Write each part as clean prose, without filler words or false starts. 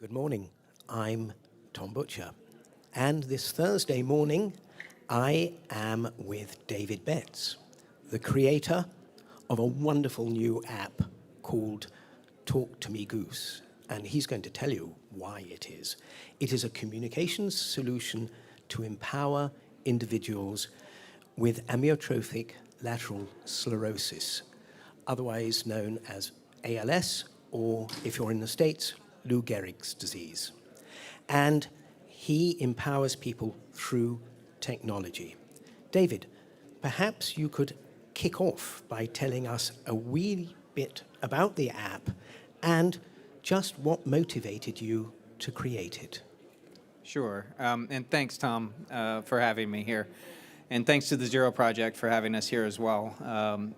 Good morning. I'm Tom Butcher. And this Thursday morning, I am with David Betts, the creator of a wonderful new app called Talk to Me Goose. And he's going to tell you why it is. It is a communications solution to empower individuals with amyotrophic lateral sclerosis, otherwise known as ALS, or if you're in the States, Lou Gehrig's disease. And he empowers people through technology. David, perhaps you could kick off by telling us a wee bit about the app and just what motivated you to create it. Sure, and thanks, Tom, for having me here. And thanks to the Zero Project for having us here as well.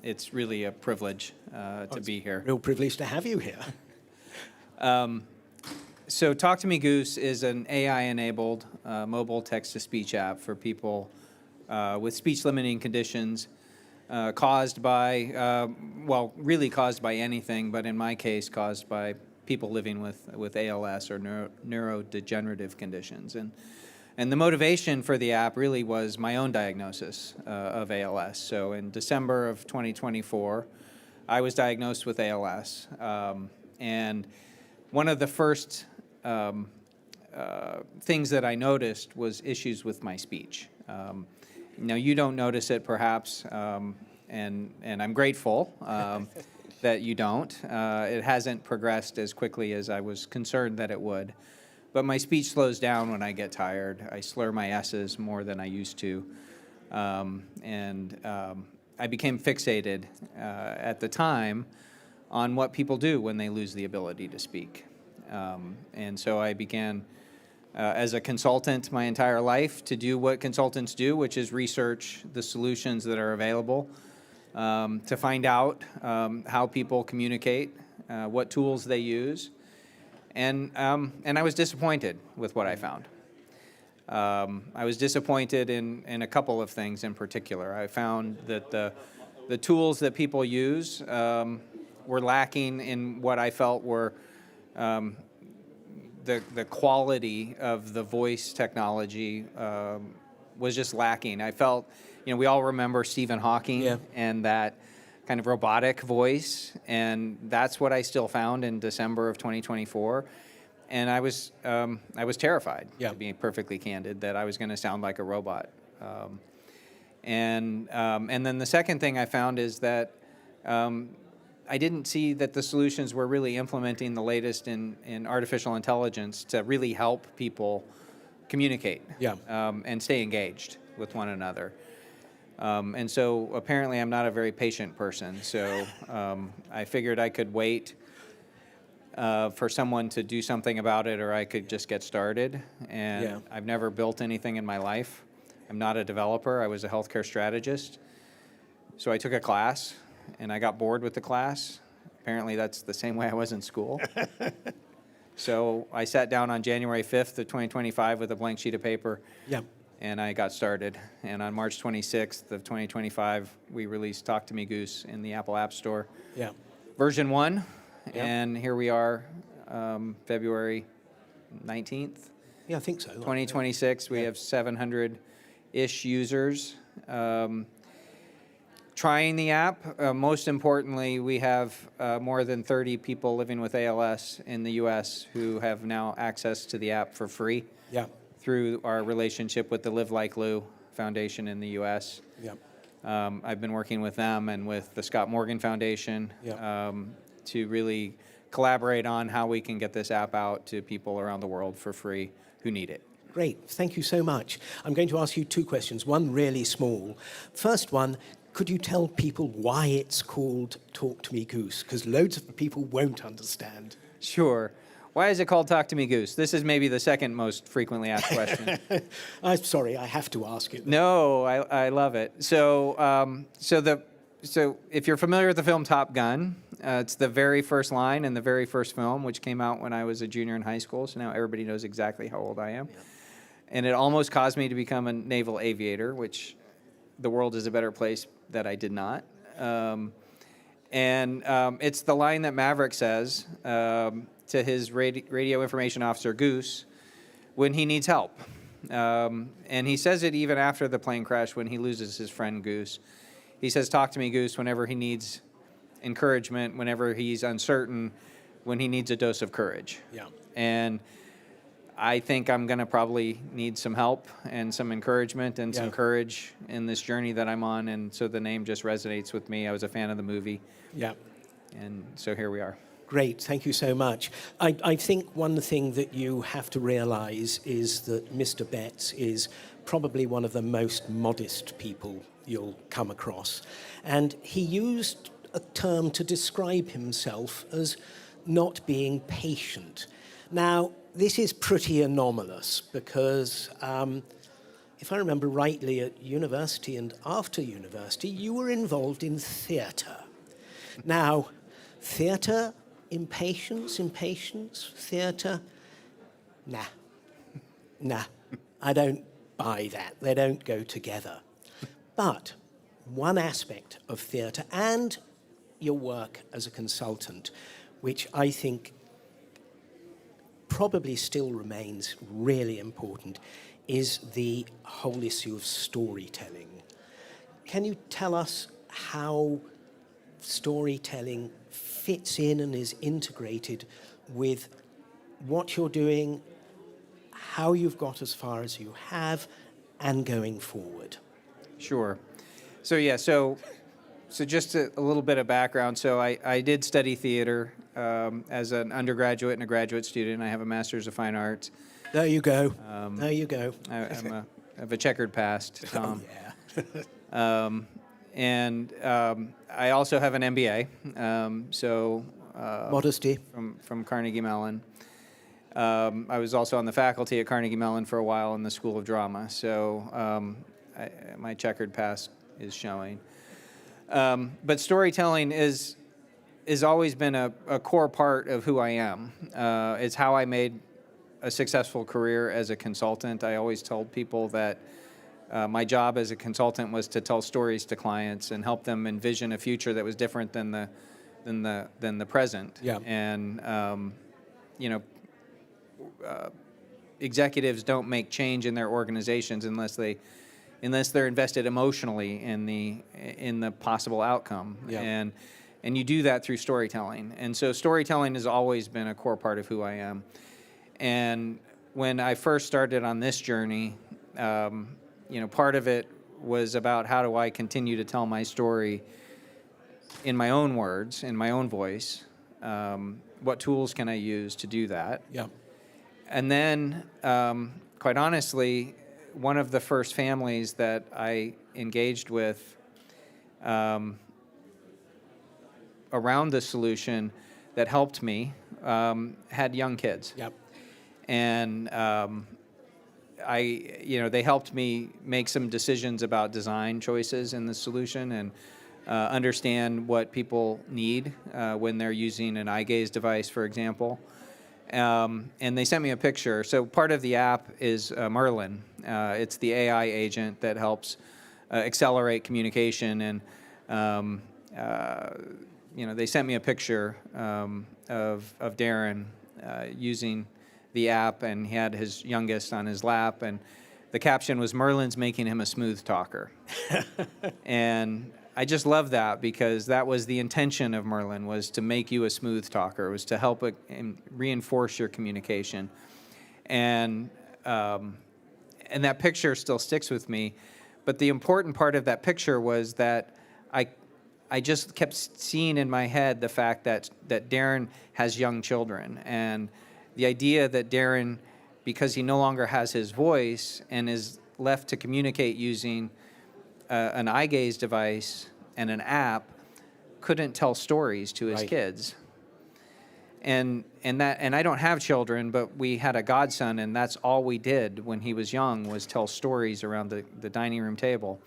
It's really a privilege to be here. Real privilege to have you here. So Talk to Me Goose is an AI-enabled mobile text-to-speech app for people with speech-limiting conditions caused by, well, really caused by anything, but in my case, caused by people living with ALS or neurodegenerative conditions. And the motivation for the app really was my own diagnosis of ALS. So in December of 2024, I was diagnosed with ALS. And one of the first things that I noticed was issues with my speech. Now, you don't notice it perhaps, and I'm grateful that you don't. It hasn't progressed as quickly as I was concerned that it would. But my speech slows down when I get tired. I slur my S's more than I used to. I became fixated at the time on what people do when they lose the ability to speak. And so I began as a consultant my entire life to do what consultants do, which is research the solutions that are available, to find out how people communicate, what tools they use. And I was disappointed with what I found. I was disappointed in a couple of things in particular. I found that the tools that people use were lacking in what I felt were the quality of the voice technology was just lacking. I felt, we all remember Stephen Hawking and that kind of robotic voice, and that's what I still found in December of 2024. And I was terrified, to be perfectly candid, that I was going to sound like a robot. And then the second thing I found is that I didn't see that the solutions were really implementing the latest in artificial intelligence to really help people communicate and stay engaged with one another. And so apparently I'm not a very patient person, so I figured I could wait for someone to do something about it, or I could just get started. And I've never built anything in my life. I'm not a developer. I was a healthcare strategist. So I took a class, and I got bored with the class. Apparently that's the same way I was in school. So I sat down on January 5th of 2025 with a blank sheet of paper. And I got started. And on March 26th of 2025, we released Talk to Me Goose in the Apple App Store. Version 1. And here we are, February 19th. I think so. 2026, we have 700-ish users trying the app. Most importantly, we have more than 30 people living with ALS in the U.S. who have now access to the app for free through our relationship with the Live Like Lou Foundation in the U.S. I've been working with them and with the Scott Morgan Foundation to really collaborate on how we can get this app out to people around the world for free who need it. Great, thank you so much. I'm going to ask you two questions, one really small. First one, could you tell people why it's called Talk to Me Goose? Because loads of people won't understand. Sure. Why is it called Talk to Me Goose? This is maybe the second most frequently asked question. I'm sorry, I have to ask it. No, I love it. So if you're familiar with the film Top Gun, it's the very first line in the very first film, which came out when I was a junior in high school, so now everybody knows exactly how old I am. And it almost caused me to become a naval aviator, which the world is a better place that I did not. And it's the line that Maverick says to his radio information officer, Goose, when he needs help. And he says it even after the plane crash when he loses his friend Goose. He says, "Talk to me, Goose," whenever he needs encouragement, whenever he's uncertain, when he needs a dose of courage. Yeah. And I think I'm going to probably need some help and some encouragement and some courage in this journey that I'm on. And so the name just resonates with me. I was a fan of the movie. Yeah. And so here we are. Great, thank you so much. I think one thing that you have to realize is that Mr. Betts is probably one of the most modest people you'll come across. And he used a term to describe himself as not being patient. Now, this is pretty anomalous because if I remember rightly, at university and after university, you were involved in theatre. Now, theatre, impatience, theatre, nah, I don't buy that. They don't go together. But one aspect of theatre and your work as a consultant, which I think probably still remains really important, is the whole issue of storytelling. Can you tell us how storytelling fits in and is integrated with what you're doing, how you've got as far as you have, and going forward? Sure. So just a little bit of background. So I did study theater as an undergraduate and a graduate student. I have a Master's of Fine Arts. There you go. There you go. I have a checkered past, Tom. Oh, yeah. And I also have an MBA. Modesty. From Carnegie Mellon. I was also on the faculty at Carnegie Mellon for a while in the School of Drama. So my checkered past is showing. But storytelling is always been a core part of who I am. It's how I made a successful career as a consultant. I always told people that my job as a consultant was to tell stories to clients and help them envision a future that was different than the present. Yeah. And executives don't make change in their organizations unless they're invested emotionally in the possible outcome. Yeah. And you do that through storytelling. And so storytelling has always been a core part of who I am. And when I first started on this journey, part of it was about how do I continue to tell my story in my own words, in my own voice. What tools can I use to do that? Yeah. And then, quite honestly, one of the first families that I engaged with around the solution that helped me had young kids. Yep. And they helped me make some decisions about design choices in the solution and understand what people need when they're using an eye gaze device, for example. And they sent me a picture. So part of the app is Merlin. It's the AI agent that helps accelerate communication. And they sent me a picture of Darren using the app, and he had his youngest on his lap, and the caption was, "Merlin's making him a smooth talker." And I just love that because that was the intention of Merlin, was to make you a smooth talker, was to help and reinforce your communication. And that picture still sticks with me. But the important part of that picture was that I just kept seeing in my head the fact that Darren has young children, and the idea that Darren, because he no longer has his voice and is left to communicate using an eye gaze device and an app, couldn't tell stories to his kids. And I don't have children, but we had a godson, and that's all we did when he was young was tell stories around the dining room table.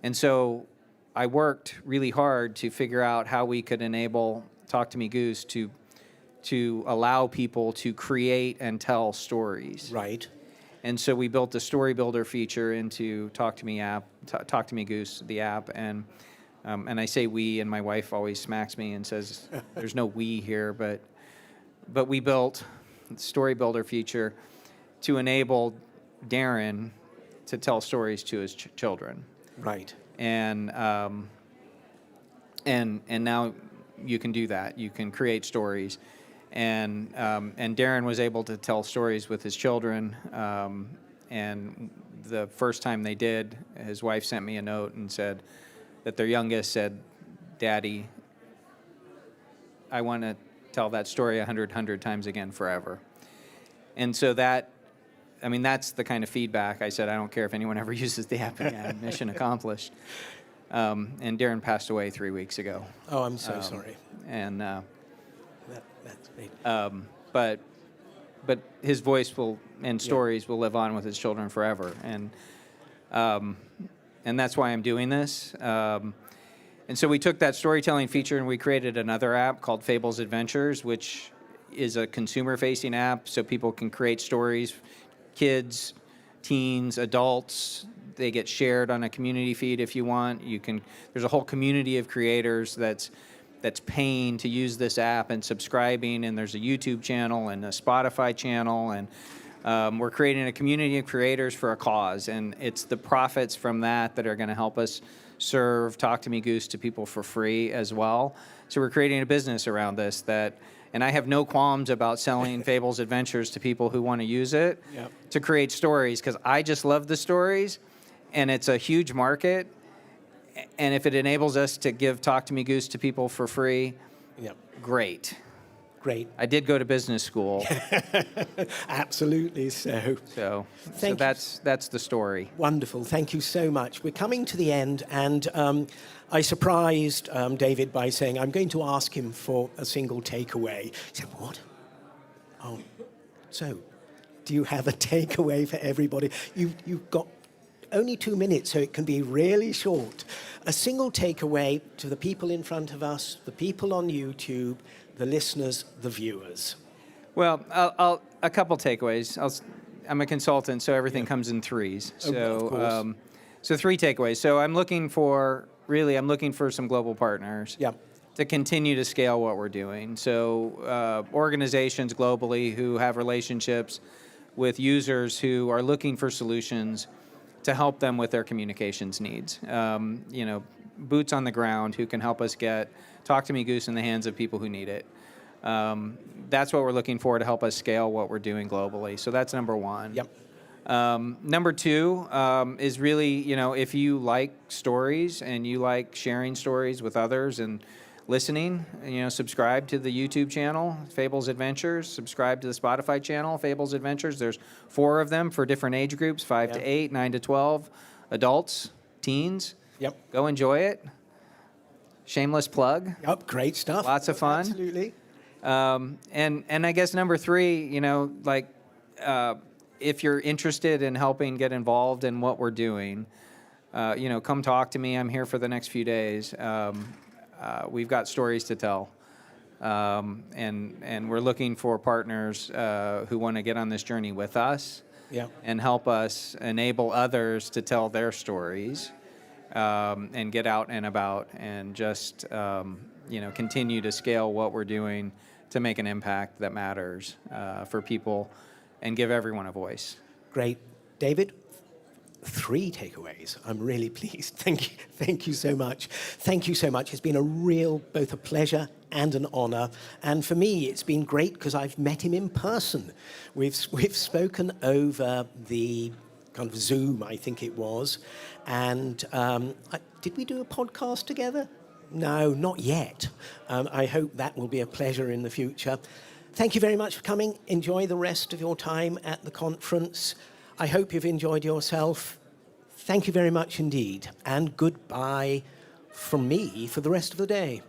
And so I worked really hard to figure out how we could enable Talk to Me Goose to allow people to create and tell stories. Right. And so we built a story builder feature into Talk to Me Goose, the app, and And I say we, and my wife always smacks me and says, there's no we here, but we built the Story Builder feature to enable Darren to tell stories to his children. Right. And now you can do that. You can create stories. And Darren was able to tell stories with his children. And the first time they did, his wife sent me a note and said that their youngest said, "Daddy, I want to tell that story 100 times again forever." And so that's the kind of feedback. I said, I don't care if anyone ever uses the app again. Mission accomplished. And Darren passed away 3 weeks ago. Oh, I'm so sorry. And That's great. but his voice and stories will live on with his children forever. And that's why I'm doing this. And so we took that storytelling feature and we created another app called Fables Adventures, which is a consumer-facing app so people can create stories, kids, teens, adults. They get shared on a community feed if you want. There's a whole community of creators that's paying to use this app and subscribing, and there's a YouTube channel and a Spotify channel, and we're creating a community of creators for a cause, and it's the profits from that are going to help us serve Talk to Me Goose to people for free as well. So we're creating a business around this and I have no qualms about selling Fables Adventures to people who want to use it to create stories, because I just love the stories, and it's a huge market. And if it enables us to give Talk to Me Goose to people for free, great. Great. I did go to business school. Absolutely so. So Thank you. that's the story. Wonderful. Thank you so much. We're coming to the end, and I surprised David by saying I'm going to ask him for a single takeaway. He said, "What? Oh, so do you have a takeaway for everybody? You've got only 2 minutes, so it can be really short. A single takeaway to the people in front of us, the people on YouTube, the listeners, the viewers." Well, a couple takeaways. I'm a consultant, so everything comes in threes. So, of course. So 3 takeaways. So I'm looking for some global partners. To continue to scale what we're doing. So organizations globally who have relationships with users who are looking for solutions to help them with their communications needs. Boots on the ground who can help us get Talk to Me Goose in the hands of people who need it. That's what we're looking for to help us scale what we're doing globally. So that's number one. Number 2 is really, if you like stories and you like sharing stories with others and listening, subscribe to the YouTube channel, Fables Adventures, subscribe to the Spotify channel, Fables Adventures. There's 4 of them for different age groups, 5 to 8, 9 to 12, adults, teens. Go enjoy it. Shameless plug. Great stuff. Lots of fun. Absolutely. And I guess number 3, if you're interested in helping get involved in what we're doing, come talk to me. I'm here for the next few days. We've got stories to tell, and we're looking for partners who want to get on this journey with us and help us enable others to tell their stories and get out and about and just continue to scale what we're doing to make an impact that matters for people and give everyone a voice. Great. David? 3 takeaways. I'm really pleased. Thank you so much. Thank you so much. It's been both a pleasure and an honor. And for me, it's been great because I've met him in person. We've spoken over the kind of Zoom, I think it was. And did we do a podcast together? No, not yet. I hope that will be a pleasure in the future. Thank you very much for coming. Enjoy the rest of your time at the conference. I hope you've enjoyed yourself. Thank you very much indeed. And goodbye from me for the rest of the day.